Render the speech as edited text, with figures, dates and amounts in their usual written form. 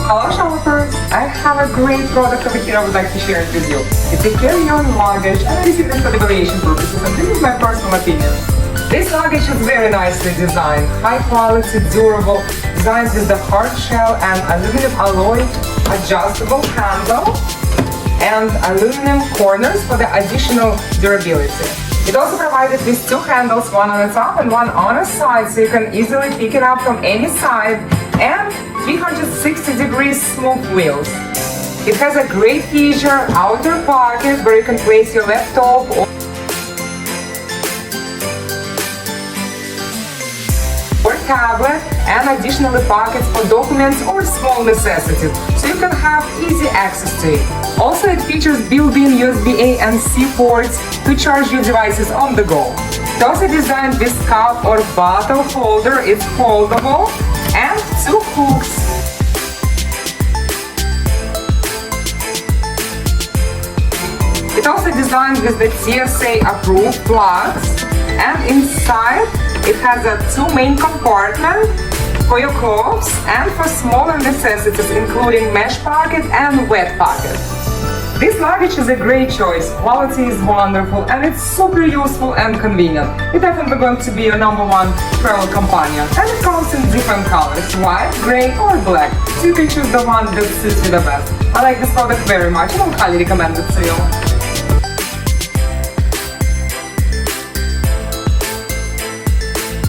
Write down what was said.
Hello shoppers! I have a great product over here I would like to share it with you. It's a carry-on luggage and I received it for evaluation purposes and this is my personal opinion. This luggage is very nicely designed, high quality, durable, designed with the hard shell and aluminum alloy, adjustable handle and aluminum corners for the additional durability. It also provided with two handles, one on the top and one on the side, so you can easily pick it up from any side, and 360 degrees smooth wheels. It has a great feature, outer pocket, where you can place your laptop or tablet, and additionally pockets for documents or small necessities, so you can have easy access to it. Also, it features built-in USB-A and C ports to charge your devices on the go. It's also designed with cup or bottle holder, it's foldable, and two hooks. It's also designed with the TSA approved plugs, and inside it has two main compartments for your clothes and for smaller necessities, including mesh pocket and wet pocket. This luggage is a great choice, quality is wonderful and it's super useful and convenient. It's definitely going to be your #1 travel companion, and it comes in different colors, white, grey or black, so you can choose the one that suits you the best. I like this product very much and I highly recommend it to you.